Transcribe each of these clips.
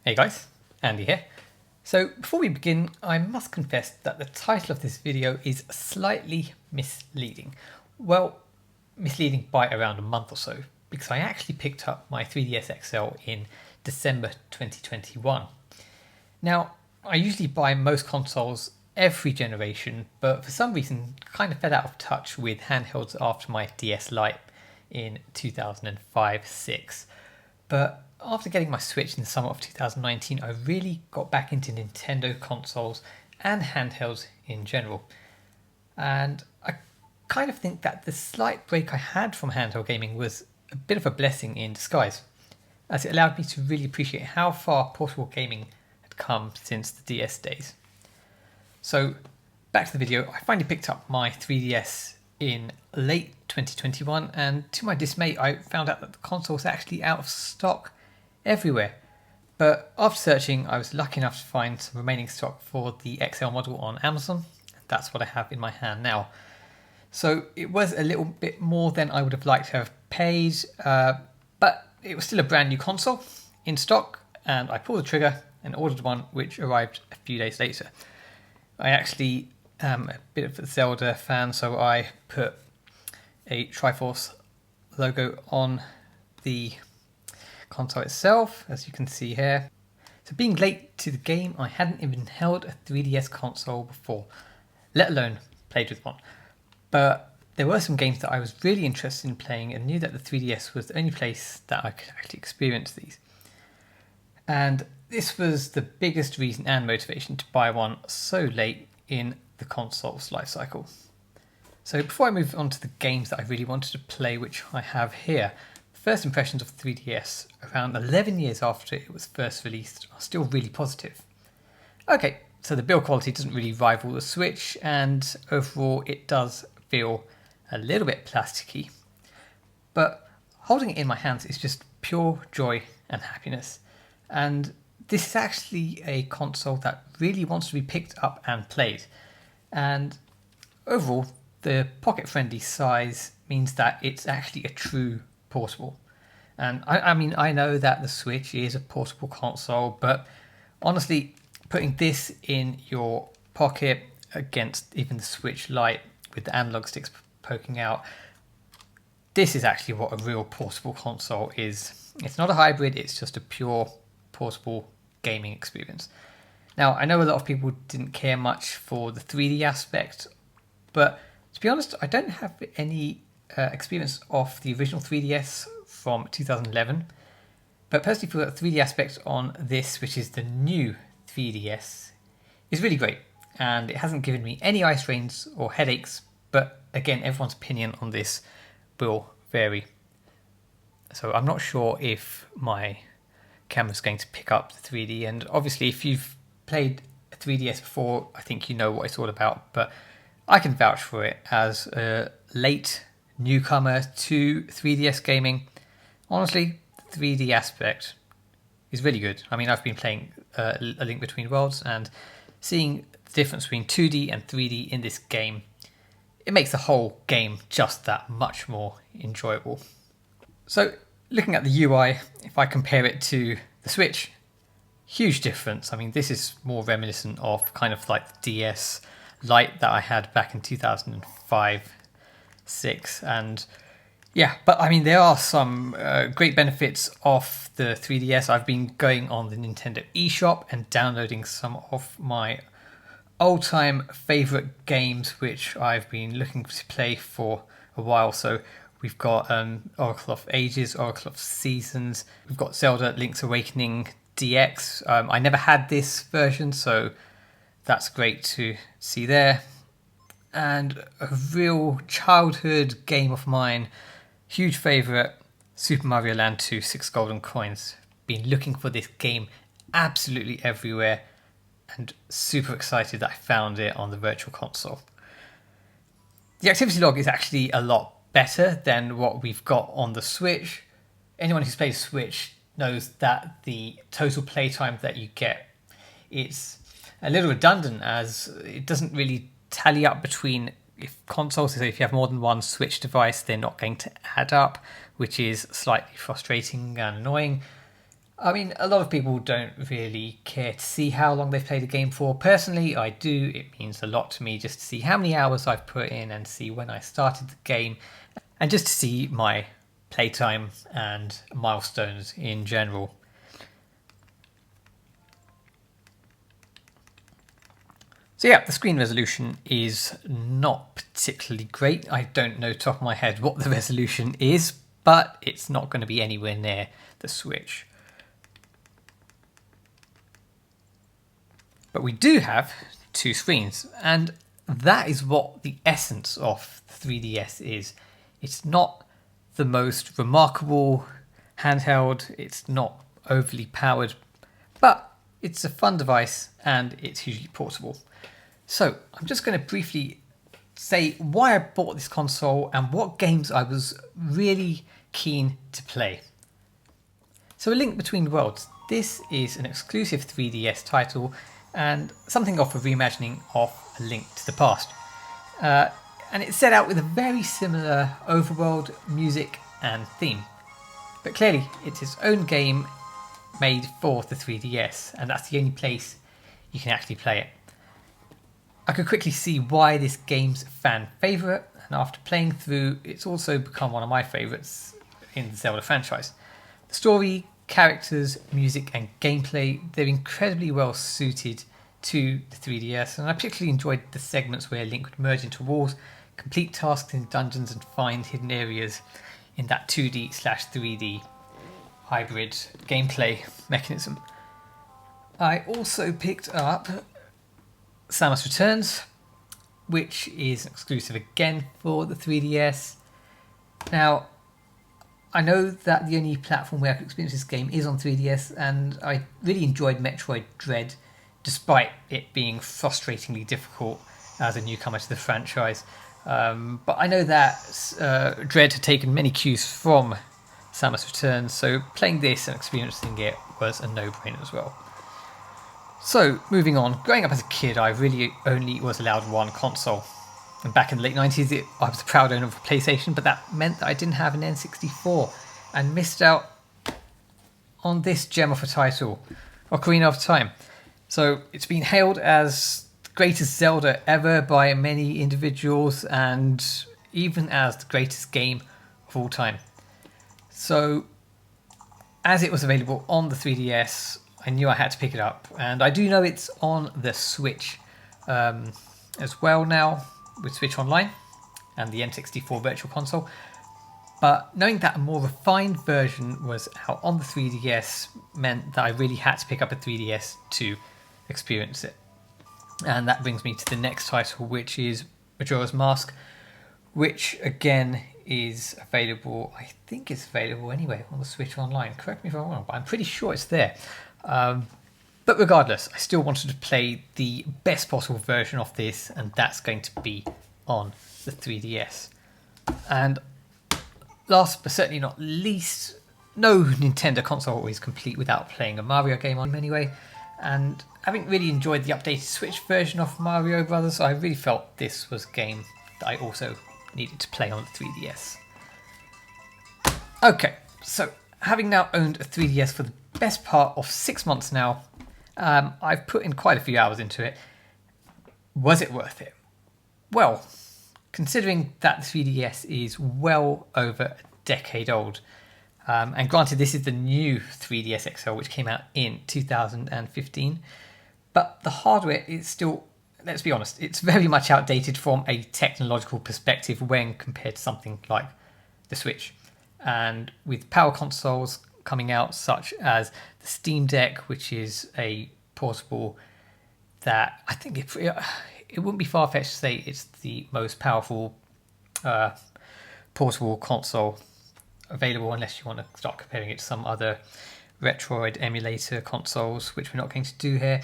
Hey guys, Andy here. So before we begin, I must confess that the title of this video is slightly misleading. Well, misleading by around a month or so, because I actually picked up my 3DS XL in December 2021. Now, I usually buy most consoles every generation, but for some reason kind of fell out of touch with handhelds after my DS Lite in 2005-06. But after getting my Switch in the summer of 2019, I really got back into Nintendo consoles and handhelds in general. And I kind of think that the slight break I had from handheld gaming was a bit of a blessing in disguise, as it allowed me to really appreciate how far portable gaming had come since the DS days. So back to the video, I finally picked up my 3DS in late 2021, and to my dismay I found out that the console was actually out of stock everywhere. But after searching, I was lucky enough to find some remaining stock for the XL model on Amazon. That's what I have in my hand now. So it was a little bit more than I would have liked to have paid, but it was still a brand new console in stock, and I pulled the trigger and ordered one, which arrived a few days later. I actually am a bit of a Zelda fan, so I put a Triforce logo on the console itself, as you can see here. So being late to the game, I hadn't even held a 3DS console before, let alone played with one. But there were some games that I was really interested in playing and knew that the 3DS was the only place that I could actually experience these. And this was the biggest reason and motivation to buy one so late in the console's life cycle. So before I move on to the games that I really wanted to play, which I have here, first impressions of 3DS around 11 years after it was first released are still really positive. Okay, so the build quality doesn't really rival the Switch, and overall it does feel a little bit plasticky. But holding it in my hands is just pure joy and happiness. And this is actually a console that really wants to be picked up and played. And overall, the pocket-friendly size means that it's actually a true portable. And I mean, I know that the Switch is a portable console, but honestly, putting this in your pocket against even the Switch Lite with the analog sticks poking out, this is actually what a real portable console is. It's not a hybrid, it's just a pure portable gaming experience. Now, I know a lot of people didn't care much for the 3D aspect, but to be honest, I don't have any experience of the original 3DS from 2011. But personally, feel that the 3D aspect on this, which is the new 3DS, is really great. And it hasn't given me any eye strains or headaches, but again, everyone's opinion on this will vary. So I'm not sure if my camera's going to pick up the 3D, and obviously if you've played a 3DS before, I think you know what it's all about, but I can vouch for it as a late newcomer to 3DS gaming. Honestly, the 3D aspect is really good. I mean, I've been playing A Link Between Worlds, and seeing the difference between 2D and 3D in this game, it makes the whole game just that much more enjoyable. So looking at the UI, if I compare it to the Switch, huge difference. I mean, this is more reminiscent of kind of like the DS Lite that I had back in 2005-06, and yeah, but I mean, there are some great benefits of the 3DS. I've been going on the Nintendo eShop and downloading some of my all-time favourite games, which I've been looking to play for a while. So we've got Oracle of Ages, Oracle of Seasons. We've got Zelda Link's Awakening DX. I never had this version, so that's great to see there. And a real childhood game of mine, huge favourite, Super Mario Land 2 6 Golden Coins. Been looking for this game absolutely everywhere, and super excited that I found it on the Virtual Console. The activity log is actually a lot better than what we've got on the Switch. Anyone who's played Switch knows that the total playtime that you get, it's a little redundant, as it doesn't really tally up between if consoles. So if you have more than one Switch device, they're not going to add up, which is slightly frustrating and annoying. I mean, a lot of people don't really care to see how long they've played a game for. Personally, I do. It means a lot to me just to see how many hours I've put in and see when I started the game and just to see my playtime and milestones in general. So yeah, the screen resolution is not particularly great. I don't know top of my head what the resolution is, but it's not going to be anywhere near the Switch. But we do have two screens, and that is what the essence of the 3DS is. It's not the most remarkable handheld, it's not overly powered, but it's a fun device and it's hugely portable. So I'm just going to briefly say why I bought this console and what games I was really keen to play. So A Link Between Worlds. This is an exclusive 3DS title and something of a reimagining of A Link to the Past. And it's set out with a very similar overworld, music and theme. But clearly it's its own game made for the 3DS, and that's the only place you can actually play it. I could quickly see why this game's a fan favourite, and after playing through, it's also become one of my favourites in the Zelda franchise. The story, characters, music and gameplay, they're incredibly well suited to the 3DS, and I particularly enjoyed the segments where Link would merge into walls, complete tasks in dungeons and find hidden areas in that 2D/3D hybrid gameplay mechanism. I also picked up Samus Returns, which is exclusive again for the 3DS. Now, I know that the only platform where I could experience this game is on 3DS, and I really enjoyed Metroid Dread, despite it being frustratingly difficult as a newcomer to the franchise. But I know that Dread had taken many cues from Samus Returns, so playing this and experiencing it was a no-brainer as well. So, moving on, growing up as a kid, I really only was allowed one console. And back in the late 90s, I was a proud owner of a PlayStation, but that meant that I didn't have an N64 and missed out on this gem of a title, Ocarina of Time. So, it's been hailed as the greatest Zelda ever by many individuals and even as the greatest game of all time. So, as it was available on the 3DS, I knew I had to pick it up, and I do know it's on the Switch as well now, with Switch Online and the N64 Virtual Console. But knowing that a more refined version was out on the 3DS meant that I really had to pick up a 3DS to experience it. And that brings me to the next title, which is Majora's Mask, which again is available, I think it's available anyway on the Switch Online. Correct me if I'm wrong, but I'm pretty sure it's there. But regardless, I still wanted to play the best possible version of this, and that's going to be on the 3DS. And last but certainly not least, no Nintendo console is complete without playing a Mario game on anyway. And having really enjoyed the updated Switch version of Mario Brothers, I really felt this was a game that I also needed to play on the 3DS. Okay, so having now owned a 3DS for the best part of 6 months now, I've put in quite a few hours into it. Was it worth it? Well, considering that the 3DS is well over a decade old, and granted this is the new 3DS XL which came out in 2015, but the hardware is still, let's be honest, it's very much outdated from a technological perspective when compared to something like the Switch. And with power consoles coming out such as the Steam Deck, which is a portable that I think it wouldn't be far-fetched to say it's the most powerful portable console available, unless you want to start comparing it to some other Retroid emulator consoles, which we're not going to do here.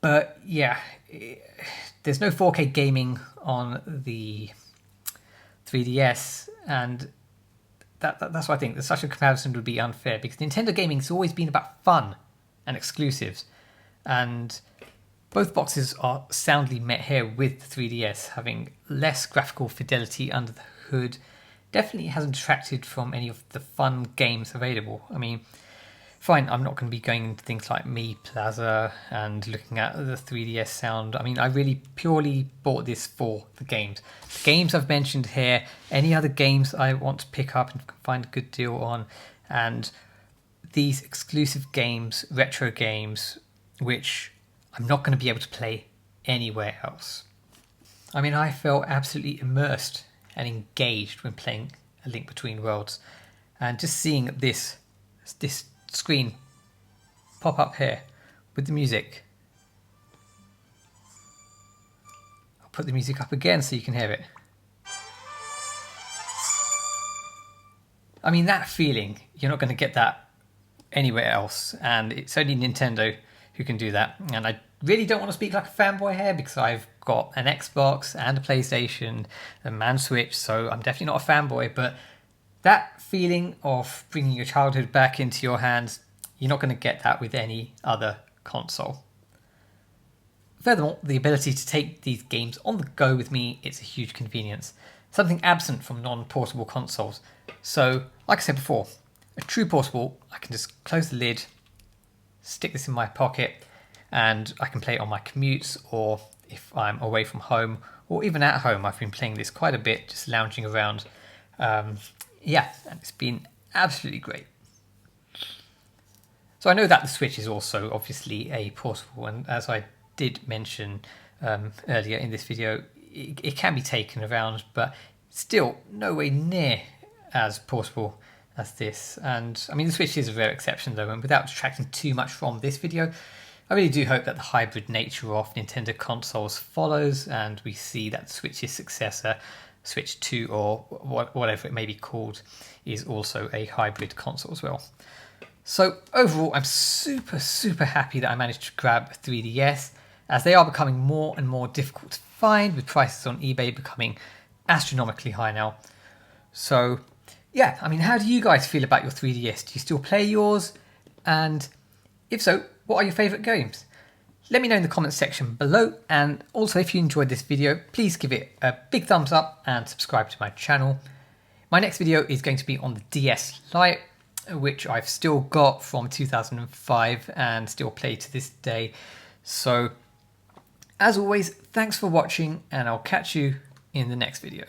But yeah, there's no 4K gaming on the 3DS, and that's why I think that such a comparison would be unfair, because Nintendo gaming has always been about fun and exclusives, and both boxes are soundly met here with the 3DS having less graphical fidelity under the hood. Definitely hasn't detracted from any of the fun games available. I mean, Fine, I'm not going to be going into things like Mi Plaza and looking at the 3DS sound. I mean, I really purely bought this for the games. The games I've mentioned here, any other games I want to pick up and find a good deal on, and these exclusive games, retro games, which I'm not going to be able to play anywhere else. I mean, I felt absolutely immersed and engaged when playing A Link Between Worlds, and just seeing this screen pop up here with the music. I'll put the music up again so you can hear it. I mean, that feeling, you're not going to get that anywhere else, and it's only Nintendo who can do that. And I really don't want to speak like a fanboy here because I've got an Xbox and a PlayStation and Switch, so I'm definitely not a fanboy, but that feeling of bringing your childhood back into your hands, you're not going to get that with any other console. Furthermore, the ability to take these games on the go with me, it's a huge convenience. Something absent from non-portable consoles. So, like I said before, a true portable, I can just close the lid, stick this in my pocket, and I can play it on my commutes, or if I'm away from home, or even at home. I've been playing this quite a bit, just lounging around. Yeah, and it's been absolutely great. So I know that the Switch is also obviously a portable, and as I did mention earlier in this video, it can be taken around, but still nowhere near as portable as this. And I mean, the Switch is a rare exception though, and without detracting too much from this video, I really do hope that the hybrid nature of Nintendo consoles follows, and we see that the Switch's successor, Switch 2 or whatever it may be called, is also a hybrid console as well. So overall, I'm super happy that I managed to grab a 3DS, as they are becoming more and more difficult to find, with prices on eBay becoming astronomically high now. So yeah, I mean, how do you guys feel about your 3DS? Do you still play yours? And if so, what are your favourite games? Let me know in the comments section below, and also if you enjoyed this video, please give it a big thumbs up and subscribe to my channel. My next video is going to be on the DS Lite, which I've still got from 2005 and still play to this day. So as always, thanks for watching, and I'll catch you in the next video.